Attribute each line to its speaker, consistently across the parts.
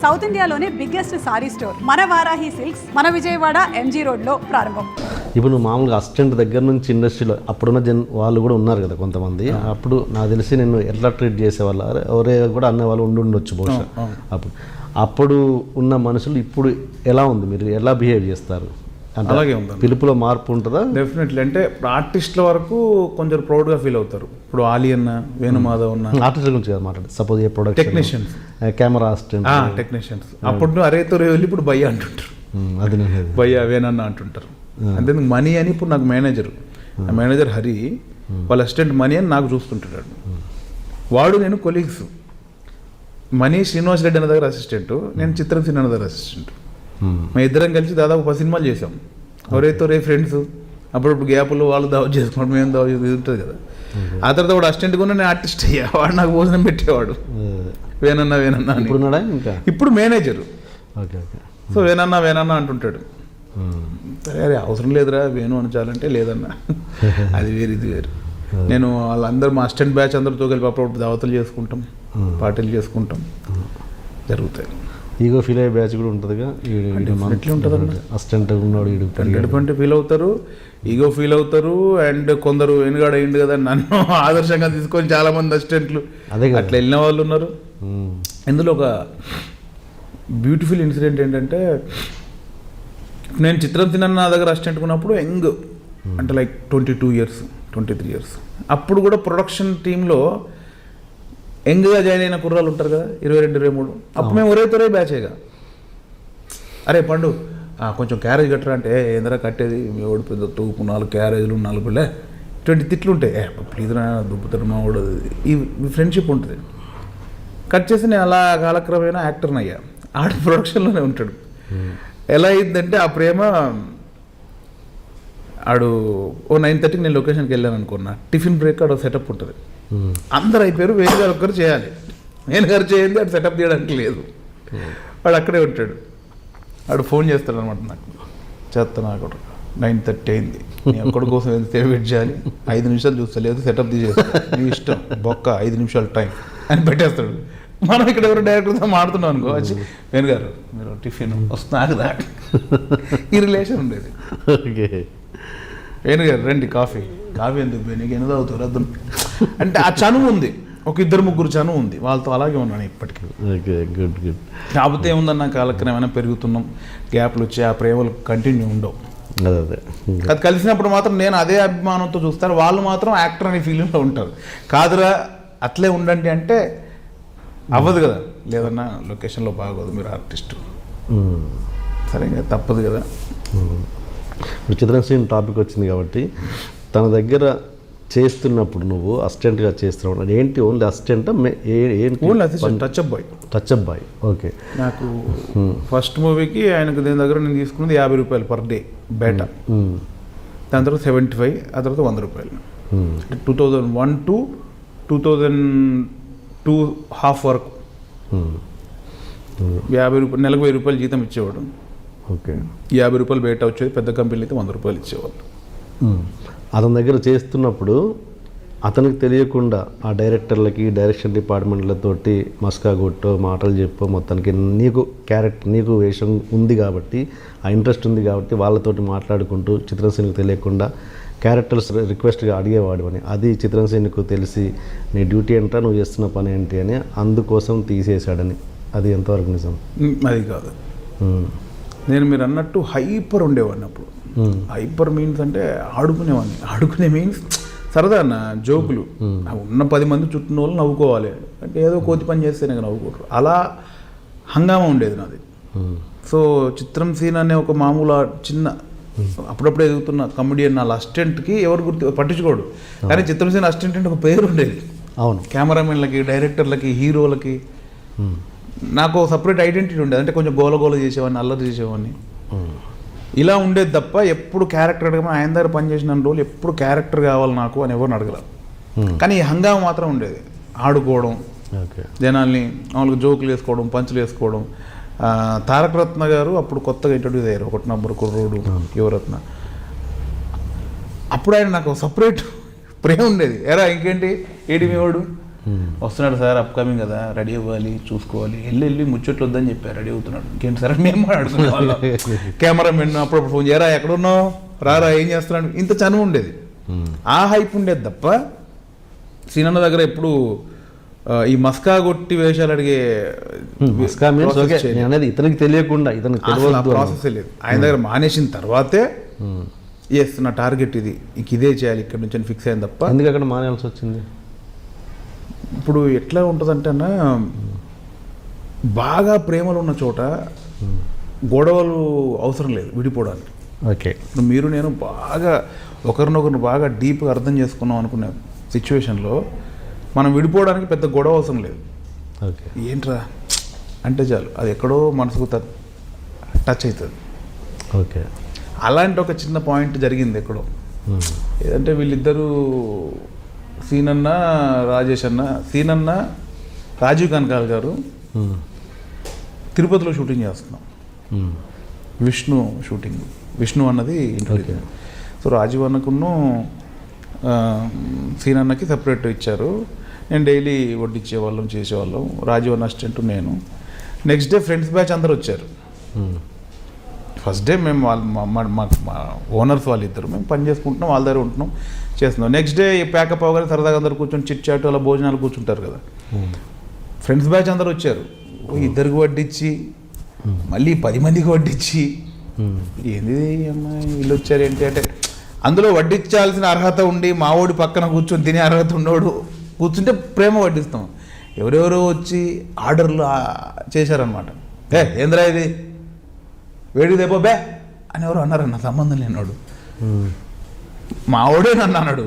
Speaker 1: South ఇండియాలోనే biggest sorry store మన Varahi silks మన విజయవాడ ఎంజీ రోడ్లో ప్రారంభం.
Speaker 2: ఇప్పుడు నువ్వు మామూలుగా అసిస్టెంట్ దగ్గర నుంచి ఇండస్ట్రీలో అప్పుడున్న వాళ్ళు కూడా ఉన్నారు కదా కొంతమంది. అప్పుడు నాకు తెలిసి నేను ఎట్లా ట్రీట్ చేసేవాళ్ళు ఎవరే కూడా అనేవాళ్ళు ఉండొచ్చు బహుశా. అప్పుడు ఉన్న మనుషులు ఇప్పుడు ఎలా ఉంది, మీరు ఎలా బిహేవ్ చేస్తారు?
Speaker 3: అలాగే ఉంది,
Speaker 2: పిలుపులో మార్పు ఉంటుందా?
Speaker 3: డెఫినెట్లీ. అంటే ఆర్టిస్టుల వరకు కొంచెం ప్రౌడ్గా ఫీల్ అవుతారు. ఇప్పుడు ఆలీ అన్న, వేణుమాధవ్ అన్న,
Speaker 2: ఆర్టిస్టుల గురించి కదా మాట్లాడు. సపోజ్ ఏ production
Speaker 3: technicians,
Speaker 2: camera assistant,
Speaker 3: technicians అప్పుడు అరేతో వెళ్ళి ఇప్పుడు భయ్య అంటుంటారు,
Speaker 2: అది
Speaker 3: భయ్య వేణన్న అంటుంటారు. అంటే మనీ అని ఇప్పుడు నాకు మేనేజర్ హరి వాళ్ళ అసిస్టెంట్ మనీ అని నాకు చూస్తుంటాడు. వాడు నేను కొలీగ్స్. మనీ శ్రీనివాస్ రెడ్డి అన్న దగ్గర అసిస్టెంట్, నేను చిత్రసేన అన్న దగ్గర అసిస్టెంట్. మేము ఇద్దరం కలిసి దాదాపు 10 సినిమాలు చేసాం. ఎవరైతే ఫ్రెండ్స్. అప్పుడప్పుడు గ్యాప్లో వాళ్ళు దావత్ చేసుకోవడం, మేము దావత్ ఇది ఉంటుంది కదా. ఆ తర్వాత వాడు అసిస్టెంట్ కూడా నేను ఆర్టిస్ట్ అయ్యా. వాడు నాకు భోజనం పెట్టేవాడు, వేణన్న ఇప్పుడు మేనేజరు. సో వేణన్న అంటుంటాడు, అరే అవసరం లేదురా వేణు అనచాలంటే లేదన్నా. అది వేరు ఇది వేరు. నేను వాళ్ళందరూ మా అసిస్టెంట్ బ్యాచ్ అందరితో కలిపి అప్పుడప్పుడు దావతులు చేసుకుంటాం, పార్టీలు చేసుకుంటాం, జరుగుతాయి.
Speaker 2: ఈగో ఫీల్ అయ్యే బ్యాచ్ కూడా ఉంటుందిగా.
Speaker 3: ఉంటుందండి,
Speaker 2: అసిస్టెంట్ ఉన్నాడు
Speaker 3: 100% ఫీల్ అవుతారు, ఈగో ఫీల్ అవుతారు. అండ్ కొందరు వెనుగాడు అయింది కదా నన్ను ఆదర్శంగా తీసుకొని చాలా మంది అసిస్టెంట్లు అట్లా వెళ్ళిన వాళ్ళు ఉన్నారు. ఇందులో ఒక బ్యూటిఫుల్ ఇన్సిడెంట్ ఏంటంటే, నేను చిత్రసేన నా దగ్గర అసిస్టెంట్ ఉన్నప్పుడు యంగ్, అంటే లైక్ 22 ఇయర్స్ 23 ఇయర్స్. అప్పుడు కూడా ప్రొడక్షన్ టీంలో యంగ్గా జాయిన్ అయిన కుర్రాలు ఉంటారు కదా, 22, 23. అప్పుడు మేము ఒరే బ్యాచేగా. అరే పండు కొంచెం క్యారేజ్ కట్టరా అంటే, ఏందరా కట్టేది మీ ఓడి పెద్ద తూపు 4 క్యారేజ్లు 4 పిల్లే 20 తిట్లు ఉంటాయి. ప్లీజ్ రా దుబ్బుతారు మా ఓడు. ఈ ఫ్రెండ్షిప్ ఉంటుంది. కట్ చేసి నేను అలా కాలక్రమేణా యాక్టర్ని అయ్యా. ఆడ ప్రొడక్షన్లోనే ఉంటాడు. ఎలా అయిందంటే ఆ ప్రేమ, ఆడు 9:30కి నేను లొకేషన్కి వెళ్ళాను అనుకున్నా. టిఫిన్ బ్రేక్ ఆడ సెటప్ ఉంటుంది. అందరు అయిపోయారు, వేణు గారు ఒక్కరు చేయాలి. వేణు గారు చేయండి, అటు సెటప్ చేయడానికి లేదు. వాడు అక్కడే ఉంటాడు. వాడు ఫోన్ చేస్తాడు అనమాట నాకు, చేస్తా నాకు 9:30 అయింది, నీ ఒక్కడి కోసం ఎంత వెయిట్ చేయాలి, 5 నిమిషాలు చూస్తా, లేదు సెటప్ తీసేస్తా, నీ ఇష్టం, బొక్క 5 నిమిషాలు టైం అని పెట్టేస్తాడు. మనం ఇక్కడ ఎవరు డైరెక్టర్తో మాడుతున్నాం అనుకో, వచ్చి వేణు గారు మీరు టిఫిన్ వస్తున్నా, ఈ రిలేషన్ ఉండేది. వేణు గారు రండి కాఫీ ఎందుకు నీకు ఎన్నో అవుతారు వద్దు అంటే ఆ చనువు ఉంది. ఒక 2-3 చనువు ఉంది. వాళ్ళతో అలాగే ఉన్నాను ఇప్పటికీ.
Speaker 2: గుడ్.
Speaker 3: కాకపోతే ఏముందన్న కాలక్రమేమైనా పెరుగుతున్నాం, గ్యాప్లు వచ్చి ఆ ప్రేమలు కంటిన్యూ ఉండవు. అది కలిసినప్పుడు మాత్రం నేను అదే అభిమానంతో చూస్తాను, వాళ్ళు మాత్రం యాక్టర్ అనే ఫీలింగ్లో ఉంటారు. కాదురా అట్లే ఉండండి అంటే అవ్వదు కదా. లేదన్నా లొకేషన్లో బాగోదు, మీరు ఆర్టిస్టు, సరే తప్పదు కదా.
Speaker 2: ఇప్పుడు చిత్రసేన టాపిక్ వచ్చింది కాబట్టి, తన దగ్గర చేస్తున్నప్పుడు నువ్వు అసిస్టెంట్గా చేస్తున్నావు ఏంటి? Only assistant touch up boy. Okay.
Speaker 3: నాకు ఫస్ట్ మూవీకి ఆయనకు దీని దగ్గర నేను తీసుకున్నది 50 రూపాయలు పర్ డే బేటా. దాని తర్వాత 75, ఆ తర్వాత 100 రూపాయలు. 2001 to 2002 హాఫ్ వరకు 50 రూపాయలు, నెలకు 1000 రూపాయలు జీతం ఇచ్చేవాడు.
Speaker 2: ఓకే.
Speaker 3: 50 రూపాయలు బయట వచ్చేది. పెద్ద కంపెనీలు అయితే 100 రూపాయలు ఇచ్చేవాళ్ళు.
Speaker 2: అతని దగ్గర చేస్తున్నప్పుడు అతనికి తెలియకుండా ఆ డైరెక్టర్లకి, డైరెక్షన్ డిపార్ట్మెంట్లతోటి మస్కా కొట్టో మాటలు చెప్పో, మొత్తానికి నీకు వేషం ఉంది కాబట్టి, ఆ ఇంట్రెస్ట్ ఉంది కాబట్టి వాళ్ళతోటి మాట్లాడుకుంటూ చిత్రసేనకు తెలియకుండా క్యారెక్టర్స్ రిక్వెస్ట్గా అడిగేవాడు అని. అది చిత్రసేనకు తెలిసి నీ డ్యూటీ ఏంటా, నువ్వు చేస్తున్న పని ఏంటి అని అందుకోసం తీసేశాడని, అది ఎంతవరకు నిజం?
Speaker 3: అది కాదు. నేను మీరు అన్నట్టు హైపర్ ఉండేవాడిని అప్పుడు. హైపర్ మీన్స్ అంటే ఆడుకునే మీన్స్ సరదా అన్న, జోకులు. ఉన్న 10 మంది చుట్టూ వాళ్ళు నవ్వుకోవాలి అంటే ఏదో కోతి పని చేస్తే నాకు నవ్వుకోరు. అలా హంగామా ఉండేది నాది. సో చిత్రసేన అనే ఒక మామూలు చిన్న అప్పుడప్పుడు ఎదుగుతున్న కమెడియన్ వాళ్ళ అసిస్టెంట్కి ఎవరు పట్టించుకోడు. కానీ చిత్రసేన అసిస్టెంట్ అంటే ఒక పేరు ఉండేది.
Speaker 2: అవును.
Speaker 3: కెమెరామెన్లకి, డైరెక్టర్లకి, హీరోలకి నాకు సపరేట్ ఐడెంటిటీ ఉండేది. అంటే కొంచెం గోల చేసేవాడిని, అల్లరి చేసేవాడిని, ఇలా ఉండేది తప్ప ఎప్పుడు క్యారెక్టర్ అడగమని ఆయన దగ్గర పనిచేసిన రోజులు ఎప్పుడు క్యారెక్టర్ కావాలి నాకు అని ఎవరిని అడగల. కానీ ఈ హంగామా మాత్రం ఉండేది. ఆడుకోవడం, జనాల్ని మామూలుగా జోకులు వేసుకోవడం, పంచులు వేసుకోవడం. తారక రత్న గారు అప్పుడు కొత్తగా ఇంట్రడ్యూస్ అయ్యారు, 1 నంబర్ కుర్రోడు యువరత్న. అప్పుడు ఆయన నాకు సపరేట్ ప్రేమ ఉండేది. ఎరా ఇంకేంటి ఏడి మీ వాడు వస్తున్నాడు సార్ అప్కమింగ్ కదా, రెడీ అవ్వాలి, చూసుకోవాలి, వెళ్ళి ముచ్చట్లు వద్దని చెప్పారు, రెడీ అవుతున్నాడు. ఇంకేంటి సార్ మేము మాట్లాడుకునే వాళ్ళం. కెమెరామెన్ అప్పుడప్పుడు ఫోన్ చేయరా, ఎక్కడున్నావు, రారా, ఏం చేస్తున్నాడు, ఇంత చనువు ఉండేది. ఆ హైప్ ఉండేది తప్ప సీనన్న దగ్గర ఎప్పుడు ఈ మస్కా కొట్టి వేషాలు అడిగే
Speaker 2: అనేది ఇతనికి తెలియకుండా, ఇతనికి తెలియదు
Speaker 3: ప్రాసెస్ లేదు. ఆయన దగ్గర మానేసిన తర్వాతే ఎస్ నా టార్గెట్ ఇది, ఇంక ఇదే చేయాలి ఇక్కడ నుంచి ఫిక్స్ అయింది తప్ప.
Speaker 2: ఎందుకు అక్కడ మానేయాల్సి వచ్చింది?
Speaker 3: ఇప్పుడు ఎట్లా ఉంటుందంటే అన్న, బాగా ప్రేమలు ఉన్న చోట గొడవలు అవసరం లేదు విడిపోవడానికి.
Speaker 2: ఓకే,
Speaker 3: ఇప్పుడు మీరు నేను బాగా ఒకరినొకరిని బాగా డీప్గా అర్థం చేసుకున్నాం అనుకునే సిచ్యువేషన్లో మనం విడిపోవడానికి పెద్ద గొడవ అవసరం లేదు.
Speaker 2: ఓకే,
Speaker 3: ఏంట్రా అంటే చాలు, అది ఎక్కడో మనసుకు టచ్ అవుతుంది.
Speaker 2: ఓకే,
Speaker 3: అలాంటి ఒక చిన్న పాయింట్ జరిగింది ఎక్కడో. ఏదంటే వీళ్ళిద్దరూ సీనన్న రాజేష్ అన్న, సీనన్న రాజీవ్ కనకాల్ గారు తిరుపతిలో షూటింగ్ చేస్తున్నాం, విష్ణు షూటింగ్, విష్ణు అన్నది ఇంటర్వ్యూ. సో రాజీవ్ అన్నకును సీనన్నకి సెపరేట్ ఇచ్చారు. నేను డైలీ వడ్డిచ్చేవాళ్ళం, చేసేవాళ్ళం, రాజీవ్ అన్న అసిస్టెంట్ నేను. నెక్స్ట్ డే ఫ్రెండ్స్ బ్యాచ్ అందరు వచ్చారు. ఫస్ట్ డే మేము మా ఓనర్స్ వాళ్ళిద్దరు మేము పని చేసుకుంటున్నాం, వాళ్ళ దగ్గర ఉంటున్నాం, చేస్తున్నాం. నెక్స్ట్ డే ప్యాకప్ అవ్వగానే సరదాగా అందరు కూర్చొని చిట్ చాట్ అలా భోజనాలు కూర్చుంటారు కదా. ఫ్రెండ్స్ బ్యాచ్ అందరు వచ్చారు, ఇద్దరికి వడ్డించి మళ్ళీ 10 మందికి వడ్డించి, ఏంది అమ్మాయి వీళ్ళు వచ్చారు ఏంటి అంటే, అందులో వడ్డించాల్సిన అర్హత ఉండి మావోడి పక్కన కూర్చొని తినే అర్హత ఉన్నోడు కూర్చుంటే ప్రేమ వడ్డిస్తాం. ఎవరెవరో వచ్చి ఆర్డర్లు చేశారనమాట. ఏంద్రా ఇది వేడి దేపో బే అని ఎవరు అన్నారన్న, సంబంధం లేనాడు. మావోడే నన్ను అన్నాడు,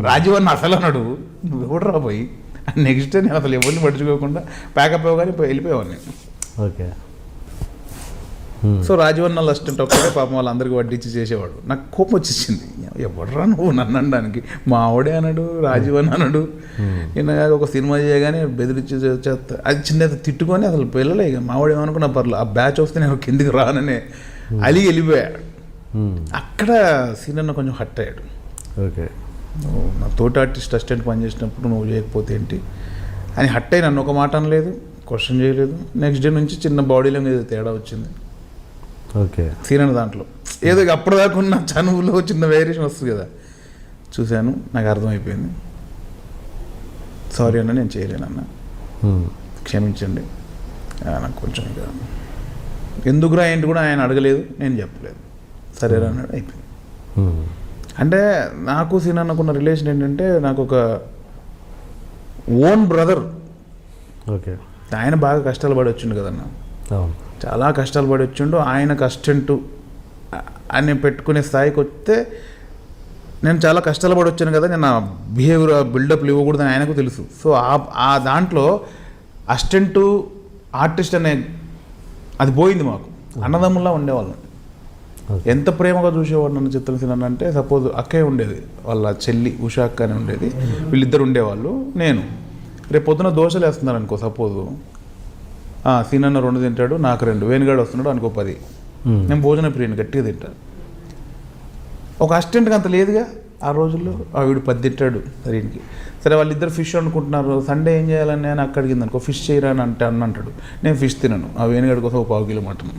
Speaker 3: రాజీవ్ అన్న అసలు అన్నాడు, నువ్వు ఎవడు రాబోయి. నెక్స్ట్ డే నేను అసలు ఎవరిని పట్టించుకోకుండా ప్యాకప్ అవ్వగానే వెళ్ళిపోయేవాడిని.
Speaker 2: ఓకే,
Speaker 3: సో రాజీవన్ అసిస్టెంట్ ఒక్కడే పాపం వాళ్ళందరికీ వడ్డించి చేసేవాడు. నాకు కోపం వచ్చేసింది, ఎవడరా నువ్వు నన్ను అనడానికి, మా ఆవిడే అన్నాడు, రాజీవన్ అన్నాడు. నిన్న ఒక సినిమా చేయగానే బెదిరించి చేస్తా, అది చిన్న తిట్టుకొని అసలు పిల్లలే ఇక మా ఆవిడ ఏమనుకున్నా పర్లేదు, ఆ బ్యాచ్ వస్తే నేను కిందికి రాననే అలిగి వెళ్ళిపోయాడు. అక్కడ సీనన్న కొంచెం హట్ అయ్యాడు.
Speaker 2: ఓకే,
Speaker 3: నా తోటి ఆర్టిస్ట్ అసిస్టెంట్ పనిచేసినప్పుడు నువ్వు చేయకపోతే ఏంటి అని హట్ అయ్యి నన్ను ఒక మాట అనలేదు, క్వశ్చన్ చేయలేదు. నెక్స్ట్ డే నుంచి చిన్న బాడీలో మీద తేడా వచ్చింది.
Speaker 2: ఓకే,
Speaker 3: సీనన్న దాంట్లో ఏదో అప్పటిదాకా ఉన్న చనువులో చిన్న వేరియేషన్ వస్తుంది కదా, చూశాను, నాకు అర్థమైపోయింది. సారీ అన్న, నేను చేయలేనన్న, క్షమించండి, నాకు కొంచెం ఇక ఎందుకురా ఏంటి కూడా ఆయన అడగలేదు, నేను చెప్పలేదు, సరేరా అన్నాడు, అయిపోయింది. అంటే నాకు సీనన్నకున్న రిలేషన్ ఏంటంటే, నాకు ఒక ఓన్ బ్రదర్.
Speaker 2: ఓకే,
Speaker 3: ఆయన బాగా కష్టాలు పడి వచ్చిండు కదన్న, చాలా కష్టాలు పడి వచ్చిండు. ఆయనకు అసిస్టెంట్ అని పెట్టుకునే స్థాయికి వస్తే నేను చాలా కష్టాలు పడి వచ్చాను కదా, నేను నా బిహేవియర్ బిల్డప్లు ఇవ్వకూడదని ఆయనకు తెలుసు. సో ఆ దాంట్లో అసిస్టెంటు ఆర్టిస్ట్ అనే అది పోయింది. మాకు అన్నదమ్ముల్లా ఉండేవాళ్ళం, ఎంత ప్రేమగా చూసేవాడు నన్ను చిత్రసీనన్న అంటే. సపోజ్ అక్కే ఉండేది, వాళ్ళ చెల్లి ఉషా అక్క అని ఉండేది, వీళ్ళిద్దరు ఉండేవాళ్ళు. నేను రేపు పొద్దున దోశలు వేస్తున్నారు అనుకో, సపోజు సీనన్న 2 తింటాడు, నాకు 2, వేణుగాడు వస్తున్నాడు అనుకో 10, నేను భోజన ప్రియుని గట్టిగా తింటాను. ఒక అసిస్టెంట్కి అంత లేదుగా ఆ రోజుల్లో. వీడు 10 తింటాడు సరేకి. సరే వాళ్ళిద్దరు ఫిష్ అనుకుంటున్నారు, సండే ఏం చేయాలని నేను అక్కడికి అనుకో, ఫిష్ చేయరా అని అంటాడు. నేను ఫిష్ తినను, ఆ వేణుగాడి కోసం 1/4 కిలో మటన్.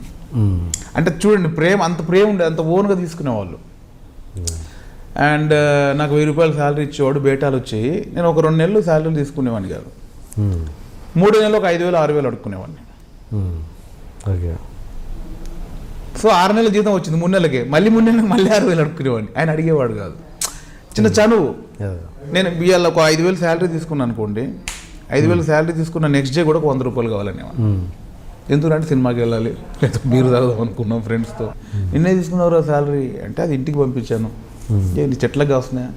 Speaker 3: అంటే చూడండి, ప్రేమ, అంత ప్రేమ ఉండేది, అంత ఓన్గా తీసుకునేవాళ్ళు. అండ్ నాకు 1000 రూపాయలు శాలరీ ఇచ్చేవాడు, బేటాలు వచ్చాయి. నేను ఒక 2 నెలలు శాలరీలు తీసుకునేవాడిని కాదు, 3 నెలలు ఒక 5,000 6,000 అడుక్కునేవాడిని.
Speaker 2: ఓకే,
Speaker 3: సో 6 నెలల జీతం వచ్చింది 3 నెలలకే, మళ్ళీ 3 నెలలకు మళ్ళీ 6,000 అడుక్కునేవాడిని. ఆయన అడిగేవాడు కాదు, చిన్న చనువు. నేను ఇవాళ ఒక 5,000 శాలరీ తీసుకున్నాను అనుకోండి, 5,000 శాలరీ తీసుకున్న నెక్స్ట్ డే కూడా ఒక 100 రూపాయలు కావాలనేవాడు. ఎందుకంటే సినిమాకి వెళ్ళాలి, లేదా బీరు తాగుదాం అనుకున్నాం ఫ్రెండ్స్తో. నిన్నే తీసుకున్నావు శాలరీ అంటే, అది ఇంటికి పంపించాను, నీ చెట్లకు వస్తున్నాయా,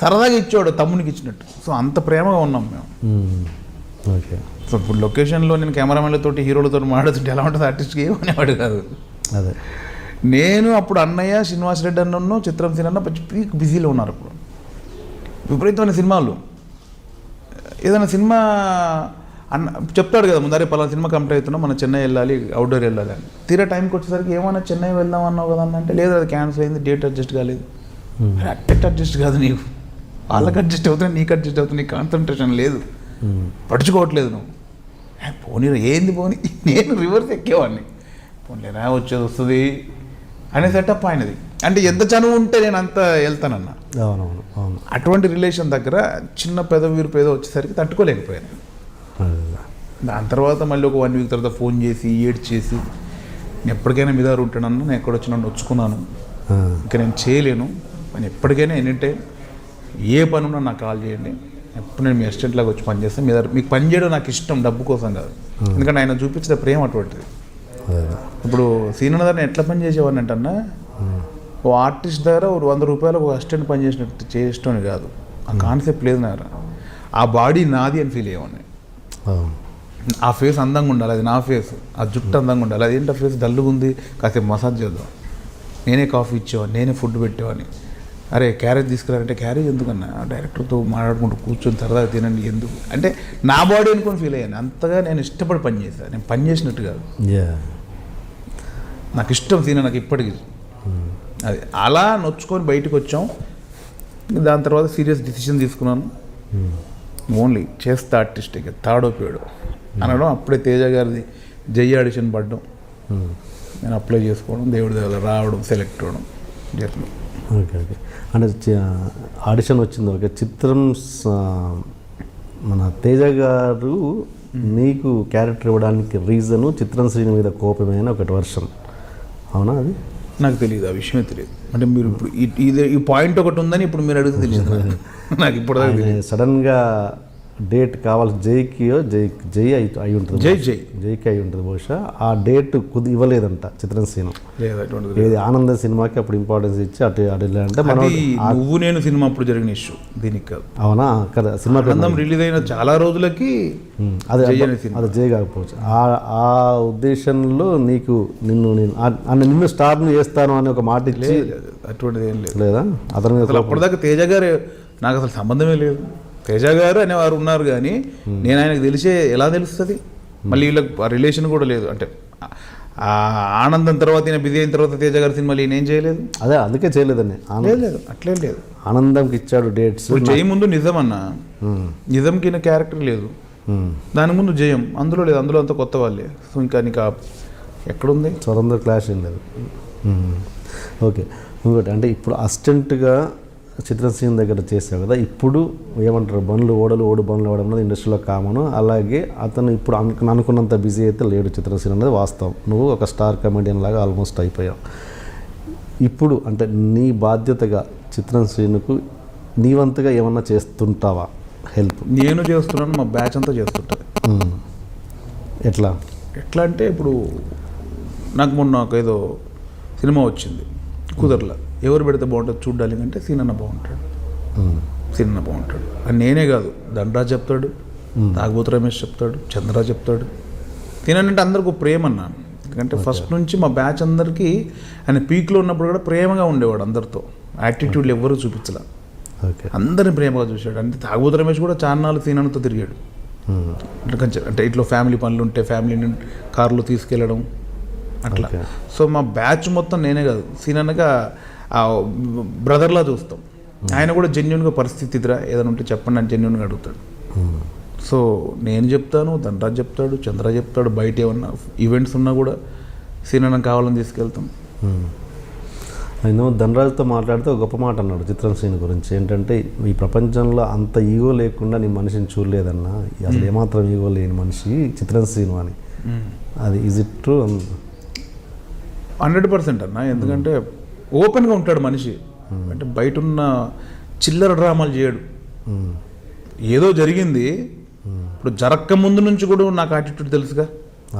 Speaker 3: సరదాగా ఇచ్చాడు తమ్మునికి ఇచ్చినట్టు. సో అంత ప్రేమగా ఉన్నాం మేము.
Speaker 2: ఓకే,
Speaker 3: సో ఇప్పుడు లొకేషన్లో నేను కెమెరామెన్లతో హీరోలతో మాట్లాడుతుంటే ఎలా ఉంటుంది, ఆర్టిస్ట్కి ఏమనేవాడు కాదు.
Speaker 2: అదే
Speaker 3: నేను అప్పుడు అన్నయ్య శ్రీనివాస్ రెడ్డి అన్న చిత్రం సీనన్న పీక్ బిజీలో ఉన్నారు. అప్పుడు విపరీతమైన సినిమాలు, ఏదైనా సినిమా అన్న చెప్తాడు కదా ముందరే, పలానా సినిమా కంప్లీట్ అవుతున్నాం, మనం చెన్నై వెళ్ళాలి, అవుట్డోర్ వెళ్ళాలి అని. తీరా టైంకి వచ్చేసరికి ఏమన్నా చెన్నై వెళ్దాం అన్నావు కదా అంటే, లేదు అది క్యాన్సిల్ అయింది, డేట్ అడ్జస్ట్ కాలేదు. అట్టెట్ అడ్జస్ట్ కాదు, నీకు వాళ్ళకి అడ్జస్ట్ అవుతుంది, నీకు అడ్జస్ట్ అవుతుంది, నీకు కాన్సన్ట్రేషన్ లేదు. పడుచుకోవట్లేదు నువ్వు. పోనీ ఏంది పోనీ, నేను రివర్స్ ఎక్కేవాడిని, పోనీరా వచ్చేది వస్తుంది అనే సెటప్ ఆయనది. అంటే ఎంత చనువు ఉంటే నేను అంత వెళ్తానన్నా.
Speaker 2: అవునవును అవును.
Speaker 3: అటువంటి రిలేషన్ దగ్గర చిన్న వీరు పేద వచ్చేసరికి తట్టుకోలేకపోయాను. దాని తర్వాత మళ్ళీ ఒక 1 వీక్ తర్వాత ఫోన్ చేసి ఏడ్చేసి నేను ఎప్పటికైనా మీ దగ్గర ఉంటానన్నా, నేను ఎక్కడొచ్చినా నొచ్చుకున్నాను, ఇంకా నేను చేయలేను, నేను ఎప్పటికైనా ఎనీ టైం ఏ పని ఉన్నా నాకు కాల్ చేయండి, ఎప్పుడు నేను మీ అసిస్టెంట్ లాగా వచ్చి పని చేస్తాను, మీ దగ్గర మీకు పని చేయడం నాకు ఇష్టం, డబ్బు కోసం కాదు. ఎందుకంటే ఆయన చూపించిన ప్రేమ అటువంటిది. ఇప్పుడు సీనియర్ దగ్గర నేను ఎట్లా పని చేసేవాడిని అంటన్నా, ఓ ఆర్టిస్ట్ దగ్గర ఒక 100 రూపాయలు ఒక అసిస్టెంట్ పని చేసినట్టు చేయడం కాదు, ఆ కాన్సెప్ట్ లేదు నా. ఆ బాడీ నాది అని ఫీల్ అయ్యేవాడిని. ఆ ఫేస్ అందంగా ఉండాలి, అది నా ఫేస్, ఆ జుట్టు అందంగా ఉండాలి, అదేంటి ఆ ఫేస్ డల్లుగా ఉంది, కాసేపు మసాజ్ చేద్దాం, నేనే కాఫీ ఇచ్చేవాడిని, నేనే ఫుడ్ పెట్టేవాడిని. అరే క్యారేజ్ తీసుకురారంటే క్యారేజ్ ఎందుకన్నా, డైరెక్టర్తో మాట్లాడుకుంటూ కూర్చొని సరదాగా తినండి ఎందుకు అంటే నా బాడీ అనుకొని ఫీల్ అయ్యాను. అంతగా నేను ఇష్టపడి పని చేశాను, నేను పని చేసినట్టు కాదు, నాకు ఇష్టం సీన్ నాకు ఇప్పటికీ. అది అలా నొచ్చుకొని బయటకు వచ్చాం. దాని తర్వాత సీరియస్ డిసిషన్ తీసుకున్నాను, ఓన్లీ చేస్తా ఆర్టిస్ట్, ఇక తాడోపేడు అనడం. అప్పుడే తేజ గారిది జై ఆడిషన్ పడ్డం, నేను అప్లై చేసుకోవడం, దేవుడి దగ్గర రావడం, సెలెక్ట్ అవ్వడం జరిగింది.
Speaker 2: Okay okay. అంటే ఆడిషన్ వచ్చింది ఓకే. చిత్రం మన తేజ గారు నీకు క్యారెక్టర్ ఇవ్వడానికి రీజను చిత్రం శ్రీని మీద కోపమైన ఒకటి వర్షం, అవునా? అది
Speaker 3: నాకు తెలియదు, ఆ విషయమే తెలియదు. అంటే మీరు ఇప్పుడు ఈ పాయింట్ ఒకటి ఉందని ఇప్పుడు మీరు అడిగితే తెలిసింది నాకు. ఇప్పుడు
Speaker 2: సడన్గా డేట్ కావాలి జైకియో జై అయి ఉంటుంది, జైకి అయి ఉంటుంది బహుశా. ఆ డేట్ ఇవ్వలేదంట చిత్రం సీను, ఏది ఆనంద సినిమాకి అప్పుడు ఇంపార్టెన్స్ ఇచ్చి అటు అంటే మనం
Speaker 3: నువ్వు నేను సినిమా అప్పుడు జరిగిన ఇష్యూ, దీనికి కాదు.
Speaker 2: అవునా? కదా, సినిమా
Speaker 3: రిలీజ్ అయిన చాలా రోజులకి
Speaker 2: అది జై కాకపోవచ్చు. ఆ ఉద్దేశంలో నీకు నిన్ను స్టార్ను చేస్తాను అని ఒక మాట ఇచ్చి
Speaker 3: అటువంటిది ఏం లేదు
Speaker 2: లేదా? అతను
Speaker 3: అసలు అప్పటిదాకా తేజ గారు నాకు అసలు సంబంధమే లేదు. తేజ గారు అనేవారు ఉన్నారు కానీ నేను ఆయనకు తెలిసే ఎలా తెలుస్తుంది? మళ్ళీ వీళ్ళకి రిలేషన్ కూడా లేదు. అంటే ఆనందం తర్వాత ఈయన బిజీ అయిన తర్వాత తేజ గారి సినిమాలు ఈయన ఏం చేయలేదు.
Speaker 2: అదే అందుకే చేయలేదండి.
Speaker 3: లేదు అట్లేం లేదు.
Speaker 2: ఆనందంకి ఇచ్చాడు డేట్స్.
Speaker 3: జయం ముందు నిజం అన్న, నిజంకి ఈయన క్యారెక్టర్ లేదు, దాని ముందు జయం అందులో లేదు, అందులో అంతా కొత్త వాళ్ళే. సో ఇంకా నీకు ఎక్కడుంది
Speaker 2: స్వరంతో క్లాష్ ఏం లేదు. ఓకే. ఇంకోటి అంటే ఇప్పుడు అసిస్టెంట్గా చిత్రసీన్ దగ్గర చేసావు కదా, ఇప్పుడు ఏమంటారు ఓడు బండ్లు ఓడడం అనేది ఇండస్ట్రీలో కామను. అలాగే అతను ఇప్పుడు అనుకున్నంత బిజీ అయితే లేడు చిత్రసీన్ అనేది వాస్తవం. నువ్వు ఒక స్టార్ కమెడియన్ లాగా ఆల్మోస్ట్ అయిపోయావు. ఇప్పుడు అంటే నీ బాధ్యతగా చిత్రసీన్కు నీవంతగా ఏమన్నా చేస్తుంటావా హెల్ప్?
Speaker 3: నేను చేస్తున్నాను, మా బ్యాచ్ అంతా చేస్తుంటుంది.
Speaker 2: ఎట్లా
Speaker 3: అంటే ఇప్పుడు నాకు మొన్న ఏదో సినిమా వచ్చింది కుదరలా, ఎవరు పెడితే బాగుంటుంది చూడాలి అంటే సీనన్న బాగుంటాడు అని నేనే కాదు, దండరాజ్ చెప్తాడు, తాగుబోతు రమేష్ చెప్తాడు, చంద్రరాజ్ చెప్తాడు. సీనన్న అందరికి ప్రేమ అన్నాను. ఎందుకంటే ఫస్ట్ నుంచి మా బ్యాచ్ అందరికీ ఆయన పీక్లో ఉన్నప్పుడు కూడా ప్రేమగా ఉండేవాడు, అందరితో యాటిట్యూడ్లు ఎవ్వరూ చూపించలే, అందరిని ప్రేమగా చూశాడు. అంటే తాగుబోతు రమేష్ కూడా చాన్నాళ్ళు సీనన్నతో తిరిగాడు. అంటే ఇట్లా ఫ్యామిలీ పనులు ఉంటే ఫ్యామిలీని కార్లో తీసుకెళ్ళడం అట్లా. సో మా బ్యాచ్ మొత్తం నేనే కాదు, సీనన్నగా బ్రదర్లా చూస్తాం. ఆయన కూడా జెన్యున్గా పరిస్థితి ఇదిరా ఏదైనా ఉంటే చెప్పండి అని జెన్యున్గా అడుగుతాడు. సో నేను చెప్తాను, ధనరాజ్ చెప్తాడు, చంద్ర చెప్తాడు. బయట ఏమన్నా ఈవెంట్స్ ఉన్నా కూడా సీనన్న కావాలని తీసుకెళ్తాం.
Speaker 2: ఆయన ధనరాజ్తో మాట్లాడితే ఒక గొప్ప మాట అన్నాడు చిత్రం సీన్ గురించి. ఏంటంటే ఈ ప్రపంచంలో అంత ఈగో లేకుండా నీ మనిషిని చూడలేదన్నా, అసలు ఏమాత్రం ఈగో లేని మనిషి చిత్రం సీన్ అని. అది ఈజ్ ఇట్ ట్రూ?
Speaker 3: 100% అన్న. ఎందుకంటే ఓపెన్గా ఉంటాడు మనిషి. అంటే బయట ఉన్న చిల్లర డ్రామాలు చేయడు. ఏదో జరిగింది, ఇప్పుడు జరక్క ముందు నుంచి కూడా నాకు యాటిట్యూడ్ తెలుసుగా.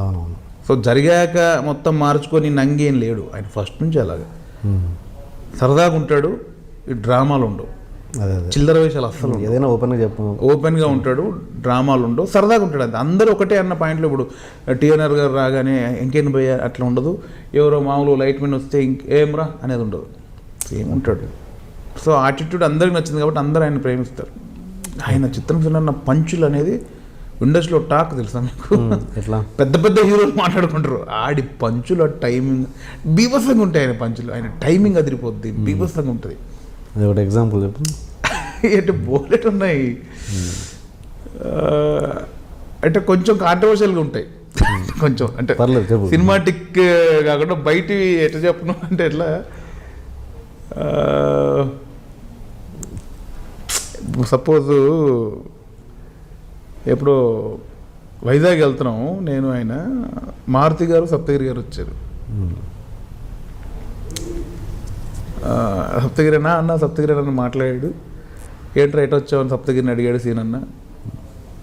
Speaker 2: అవునవును.
Speaker 3: సో జరిగాక మొత్తం మార్చుకొని నంగేం లేడు ఆయన. ఫస్ట్ నుంచి అలాగా సరదాగా ఉంటాడు. ఈ డ్రామాలు ఉండవు, చిల్లర వేషాలు అస్సలు.
Speaker 2: ఏదైనా ఓపెన్గా చెప్పు,
Speaker 3: ఓపెన్గా ఉంటాడు, డ్రామాలు ఉండవు, సరదాగా ఉంటాడు. అది అందరూ ఒకటే అన్న పాయింట్లో. ఇప్పుడు టీఎన్ఆర్ గారు రాగానే ఇంకేం పోయా అట్లా ఉండదు. ఎవరో మామూలు లైట్ మెన్ వస్తే ఇంకేమ్రా అనేది ఉండదు, సేమ్ ఉంటాడు. సో యాటిట్యూడ్ అందరికి నచ్చింది కాబట్టి అందరూ ఆయన ప్రేమిస్తారు. ఆయన చిత్రం అన్న పంచులు అనేది ఇండస్ట్రీలో టాక్ తెలుసా మీకు?
Speaker 2: ఎట్లా
Speaker 3: పెద్ద పెద్ద హీరోలు మాట్లాడుకుంటారు. ఆడి పంచులు టైమింగ్ బీభత్సంగా ఉంటాయి. ఆయన పంచులు, ఆయన టైమింగ్ అదిరిపోద్ది, బీభత్సంగా ఉంటుంది.
Speaker 2: అది ఒకటి ఎగ్జాంపుల్ చెప్పు.
Speaker 3: అంటే బోలెట్ ఉన్నాయి. అంటే కొంచెం కాంట్రవర్షియల్గా ఉంటాయి. కొంచెం అంటే
Speaker 2: పర్లేదు చెప్పు.
Speaker 3: సినిమాటిక్ కాకుండా బయటి ఎట్లా చెప్పను అంటే ఎట్లా సపోజు ఎప్పుడో వైజాగ్ వెళ్తున్నాము, నేను ఆయన మారుతి గారు సప్తగిరి గారు వచ్చారు. సప్తగిరి అన్న సప్తగిరి అన్న మాట్లాడాడు. ఏంటి రైట్ వచ్చావని సప్తగిరిని అడిగాడు సీన్ అన్న.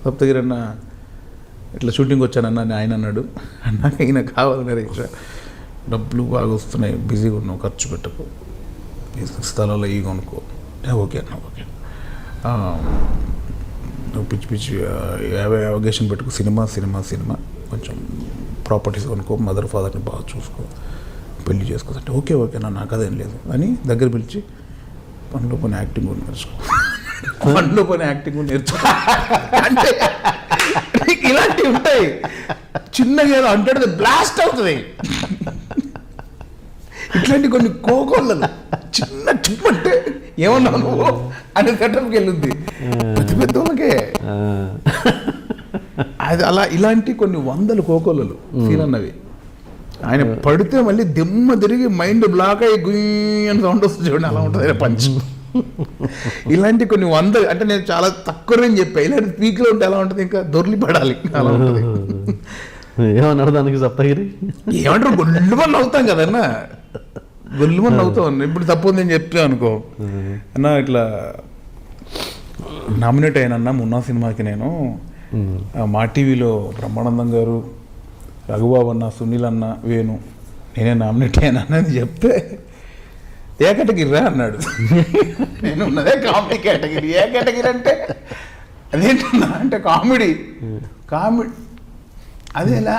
Speaker 3: సప్తగిరి అన్న ఇట్లా షూటింగ్ వచ్చానన్న అని ఆయన అన్నాడు. అన్నాక ఈయన కావాలన్నారు, ఇట్లా డబ్బులు బాగా వస్తున్నాయి, బిజీగా ఉన్నావు, ఖర్చు పెట్టకు, స్థలాల్లో ఈ కొనుక్కో. ఓకే అన్న ఓకే, పిచ్చి పిచ్చి అవగేషన్ పెట్టుకో, సినిమా సినిమా సినిమా, కొంచెం ప్రాపర్టీస్ కొనుక్కో, మదర్ ఫాదర్ని బాగా చూసుకో, పెళ్లి చేసుకో అంటే ఓకే ఓకే నాకు అదేం లేదు అని దగ్గర పిలిచి పనిలో పని యాక్టింగ్ కూడా నేర్చుకో, పనిలో పని యాక్టింగ్ కూడా నేర్చుకో అంటే ఇలాంటివి ఉంటాయి. చిన్నగా ఏదో అంటాడు బ్లాస్ట్ అవుతుంది. ఇట్లాంటి కొన్ని కోకోళ్ళలు చిన్న చిప్పంటే ఏమన్నా నువ్వు అనే సెటప్కి వెళ్ళింది పెద్ద పెద్ద వాళ్ళకే. అది అలా ఇలాంటి కొన్ని వందల కోకోళ్ళలు సీన్ అన్నవి. ఆయన పడితే మళ్ళీ దిమ్మ తిరిగి మైండ్ బ్లాక్ అయ్యి గుయ్యని సౌండ్ వస్తుంది చూడండి, అలా ఉంటుంది ఆయన పంచ్. ఇలాంటి కొన్ని వందలు అంటే నేను చాలా తక్కువ నేను చెప్పా. ఇలాంటి పీక్లో ఉంటే ఎలా ఉంటుంది, ఇంకా దొర్లి పడాలి అలా ఉంటుంది.
Speaker 2: ఏమన్నాడు దానికి సప్తగిరి?
Speaker 3: ఏమంటారు, గొల్లుమని నవ్వుతాం కదన్నా, గొల్లుమని నవ్వుతాం. ఇప్పుడు తప్పు నేను చెప్తాను అనుకో అన్న, ఇట్లా నామినేట్ అయినా మొన్న సినిమాకి నేను మా టీవీలో బ్రహ్మానందం గారు, రఘుబాబు అన్న, సునీల్ అన్న, వేణు, నేనే నామినేట్ అయినా అని చెప్తే ఏ కేటగిరీ రా అన్నాడు. నేను ఉన్నదే కామెడీ కేటగిరీ. ఏ కేటగిరీ అంటే అదేంటన్నా అంటే కామెడీ కామెడీ అదేలా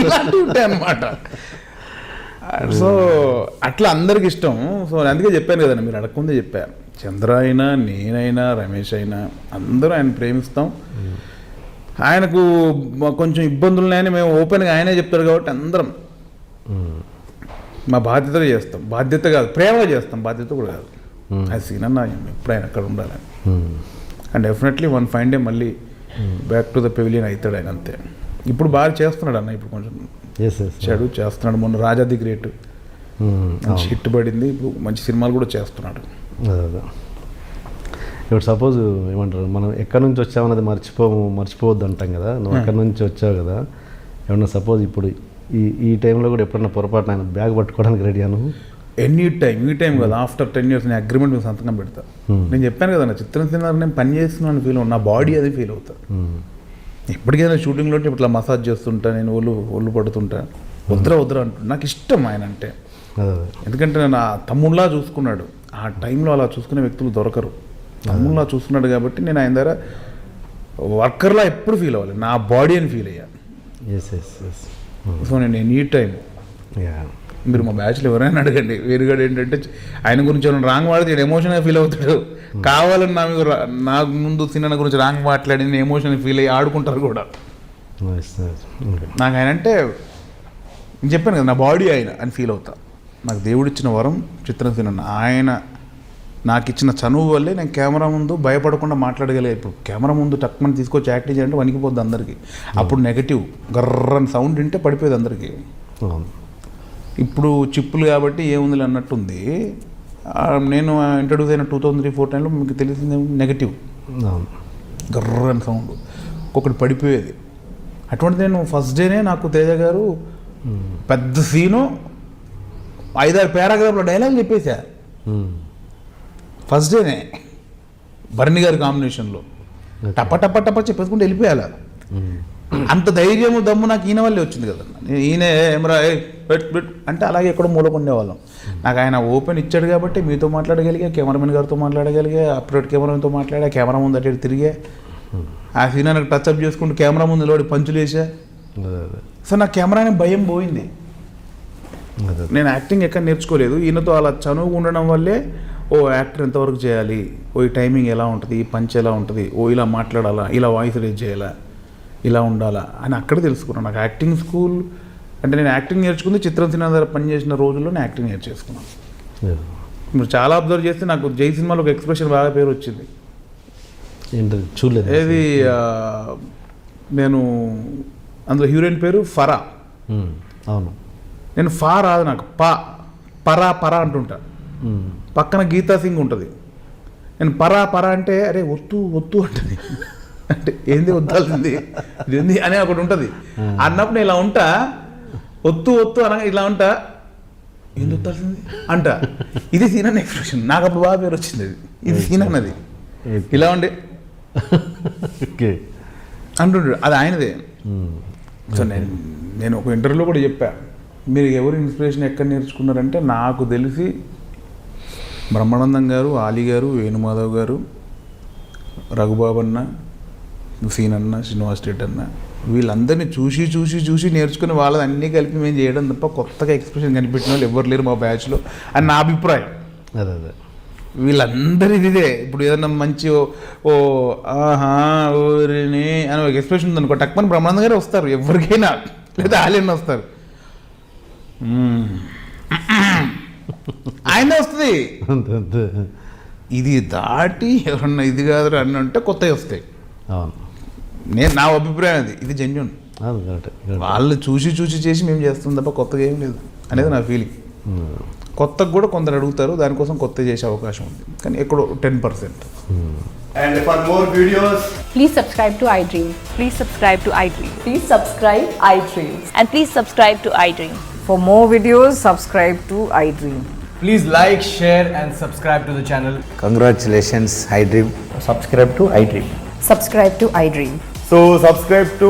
Speaker 3: ఇలాంటివి ఉంటాయి అన్నమాట. సో అట్లా అందరికి ఇష్టం. సో అందుకే చెప్పాను కదండి, మీరు అడగకుందే చెప్పాను. చంద్ర అయినా, నేనైనా, రమేష్ అయినా అందరూ ఆయన ప్రేమిస్తాం. ఆయనకు కొంచెం ఇబ్బందులు ఉన్నాయని మేము ఓపెన్గా ఆయనే చెప్తాడు కాబట్టి అందరం మా బాధ్యతగా చేస్తాం. బాధ్యత కాదు, ప్రేమగా చేస్తాం, బాధ్యత కూడా కాదు. అది సీన్ అన్న ఎప్పుడైనా అక్కడ ఉండాలని. And definitely one fine day మళ్ళీ బ్యాక్ టు ద పెవిలియన్ అవుతాడు ఆయన, అంతే. ఇప్పుడు బాగా చేస్తున్నాడు అన్న, ఇప్పుడు కొంచెం చెడు చేస్తున్నాడు. మొన్న రాజా ది గ్రేట్ మంచి హిట్ పడింది, ఇప్పుడు మంచి సినిమాలు కూడా చేస్తున్నాడు.
Speaker 2: ఇప్పుడు సపోజ్ ఏమంటారు, మనం ఎక్కడి నుంచి వచ్చామన్నది మర్చిపోవద్దు అంటాం కదా. నువ్వు ఎక్కడి నుంచి వచ్చావు కదా, ఏమన్నా సపోజ్ ఇప్పుడు ఈ టైంలో కూడా ఎప్పుడన్నా పొరపాటు ఆయన బ్యాగ్ పట్టుకోవడానికి రెడీ అను?
Speaker 3: ఈ టైం కదా, ఆఫ్టర్ 10 years నేను అగ్రిమెంట్ మీద సంతకం పెడతా. నేను చెప్పాను కదా, నా చిత్రం సినిమా నేను పని చేస్తున్నాను ఫీల్ అవును, నా బాడీ అది ఫీల్ అవుతా. ఎప్పటికైనా షూటింగ్లో ఇట్లా మసాజ్ చేస్తుంటా, నేను ఒళ్ళు పడుతుంటా, వద్దురా అంటుంటా. నాకు ఇష్టం ఆయన అంటే, ఎందుకంటే నేను ఆ తమ్ముళ్ళలా చూసుకున్నాడు. ఆ టైంలో అలా చూసుకునే వ్యక్తులు దొరకరు. తమ్ముళ్ళలా చూసుకున్నాడు కాబట్టి నేను ఆయన దగ్గర వర్కర్లా ఎప్పుడు ఫీల్ అవ్వాలి, నా బాడీ అని ఫీల్ అయ్యాను. సో నేను ఎనీ టైం, మీరు మా బ్యాచ్లో ఎవరైనా అడగండి, వేరుగాడు ఏంటంటే ఆయన గురించి ఏమైనా రాంగ్ మాడితే నేను ఎమోషన్గా ఫీల్ అవుతాడు. కావాలని నా ముందు సినిమా గురించి రాంగ్ మాట్లాడి నేను ఎమోషన్గా ఫీల్ అయ్యి ఆడుకుంటారు కూడా. నాకు ఆయన అంటే నేను చెప్పాను కదా, నా బాడీ ఆయన అని ఫీల్ అవుతా. నాకు దేవుడిచ్చిన వరం చిత్రం సినిమా. ఆయన నాకు ఇచ్చిన చనువు వల్లే నేను కెమెరా ముందు భయపడకుండా మాట్లాడగలిగే. ఇప్పుడు కెమెరా ముందు టక్మని తీసుకొచ్చి యాక్టింగ్ చేయాలంటే వణికిపోద్ది అందరికీ. అప్పుడు నెగటివ్ గర్రని సౌండ్ వింటే పడిపోయేది అందరికీ. ఇప్పుడు చిప్పులు కాబట్టి ఏముంది అన్నట్టుంది. నేను ఇంట్రడ్యూస్ అయిన 2003-04 టైంలో మీకు తెలిసిందే, నెగటివ్ గర్రని సౌండ్ ఒక్కొక్కటి పడిపోయేది. అటువంటి నేను ఫస్ట్ డేనే నాకు తేజ గారు పెద్ద సీను 5-6 పారాగ్రాఫ్లో డైలాగ్ చెప్పేశా. ఫస్ట్ డేనే భరణి గారి కాంబినేషన్లో టప చెప్పేసుకుంటూ వెళ్ళిపోయాలి. అంత ధైర్యము దమ్ము నాకు ఈయన వల్లే వచ్చింది కదా. ఈయన ఏమరా పెట్ అంటే అలాగే ఎక్కడో మూలకుండేవాళ్ళం. నాకు ఆయన ఓపెన్ ఇచ్చాడు కాబట్టి మీతో మాట్లాడగలిగా, కెమెరామెన్ గారితో మాట్లాడగలిగా, అప్లోడ్ కెమెరామెన్తో మాట్లాడా, కెమెరా ముందు అటు తిరిగా, ఆ సీన్ నాకు టచ్అప్ చేసుకుంటూ కెమెరా ముందు లోడి పంచులు వేసా. సో నా కెమెరాని భయం పోయింది. నేను యాక్టింగ్ ఎక్కడ నేర్చుకోలేదు, ఈయనతో అలా చనువు ఉండడం వల్లే ఓ యాక్టర్ ఎంతవరకు చేయాలి, ఓ ఈ టైమింగ్ ఎలా ఉంటుంది, ఈ పంచ్ ఎలా ఉంటుంది, ఓ ఇలా మాట్లాడాలా, ఇలా వాయిస్ రేజ్ చేయాలా, ఇలా ఉండాలా అని అక్కడ తెలుసుకున్నాను. నాకు యాక్టింగ్ స్కూల్ అంటే నేను యాక్టింగ్ నేర్చుకుంది చిత్రం సినిమా దగ్గర పనిచేసిన రోజుల్లో నేను యాక్టింగ్ నేర్చేసుకున్నాను. మీరు చాలా అబ్జర్వ్ చేస్తే నాకు జై సినిమాలో ఒక ఎక్స్ప్రెషన్ బాగా పేరు వచ్చింది.
Speaker 2: ఏంటి చూడలేదు.
Speaker 3: ఏది నేను అందులో హీరోయిన్ పేరు ఫరా.
Speaker 2: అవును.
Speaker 3: నేను ఫా రాదు నాకు, పరా పరా అంటుంటా. పక్కన గీతా సింగ్ ఉంటుంది. నేను పరా అంటే అరే ఒత్తు అంటుంది. అంటే ఏంది వద్దాల్సింది ఇది ఏంది అని ఒకటి ఉంటుంది. అన్నప్పుడు నేను ఇలా ఉంటా, ఒత్తు అనగా ఇలా ఉంటా, ఏంది వద్దాల్సింది అంట. ఇది సీన్ అన్న ఎక్స్ప్రెషన్. నాకు అప్పుడు బాగా పేరు వచ్చింది. ఇది సీన్ అన్నది ఇలా ఉండే అంటుంటాడు. అది ఆయనదే. సో నేను ఒక ఇంటర్వ్యూలో కూడా చెప్పా, మీరు ఎవరు ఇన్స్పిరేషన్ ఎక్కడ నేర్చుకున్నారంటే, నాకు తెలిసి బ్రహ్మానందం గారు, ఆలీ గారు, వేణుమాధవ్ గారు, రఘుబాబు అన్న, సీన్ అన్న, శ్రీనివాస్ రెడ్డి అన్న, వీళ్ళందరినీ చూసి నేర్చుకుని వాళ్ళని అన్నీ కలిపి మేము చేయడం తప్ప కొత్తగా ఎక్స్ప్రెషన్ కనిపెట్టిన వాళ్ళు ఎవరు లేరు మా బ్యాచ్లో అని నా అభిప్రాయం.
Speaker 2: అదే
Speaker 3: వీళ్ళందరిది ఇదే. ఇప్పుడు ఏదన్నా మంచి ఓ ఆహా ఓరిని అని ఒక ఎక్స్ప్రెషన్ ఉంది అనుకో, టక్మని బ్రహ్మానందం గారు వస్తారు ఎవరికైనా, లేదా ఆలయన్న వస్తారు, ఆయనే వస్తుంది. ఇది దాటి ఎవరన్నా ఇది కాదు అని అంటే కొత్తవి వస్తాయి. నా అభిప్రాయం అది. ఇది జెన్యూన్. వాళ్ళు చూసి చేసి మేము చేస్తాం తప్ప కొత్తగా ఏం లేదు అనేది నా ఫీలింగ్. కొత్తగా కూడా కొందరు అడుగుతారు, దానికోసం కొత్త చేసే అవకాశం ఉంది, కానీ ఎక్కడో 10%.
Speaker 4: And for more videos,
Speaker 5: please subscribe to iDream.
Speaker 6: Please subscribe to iDream.
Speaker 5: Please subscribe iDream.
Speaker 6: And please subscribe to iDream.
Speaker 7: For more videos, subscribe to iDream.
Speaker 4: please like, share and subscribe to the channel.
Speaker 8: Congratulations, iDream.
Speaker 4: Subscribe to iDream.
Speaker 5: Subscribe to iDream.
Speaker 4: So subscribe to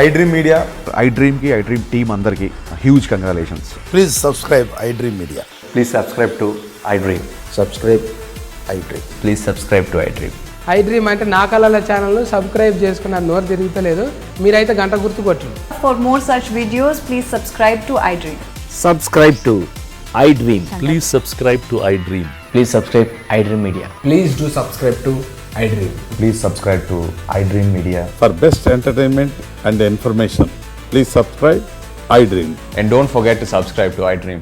Speaker 4: iDream Media.
Speaker 9: iDream team andarki huge congratulations.
Speaker 8: Please subscribe iDream Media.
Speaker 9: Please subscribe to iDream.
Speaker 8: Subscribe iDream.
Speaker 9: Please subscribe to iDream.
Speaker 10: iDream అంటే నా కళల ఛానల్ను subscribe చేసుకున్న నోరు తిరుగుతలేదు, మీరైతే గంట గుర్తు కొట్టండి.
Speaker 5: For more such videos, please subscribe to iDream.
Speaker 8: Subscribe to iDream.
Speaker 9: Please subscribe to iDream.
Speaker 8: Please subscribe iDream Media.
Speaker 4: Please do subscribe to iDream.
Speaker 9: Please subscribe to iDream Media.
Speaker 11: For best entertainment and information, please subscribe iDream.
Speaker 9: And don't forget to subscribe to iDream.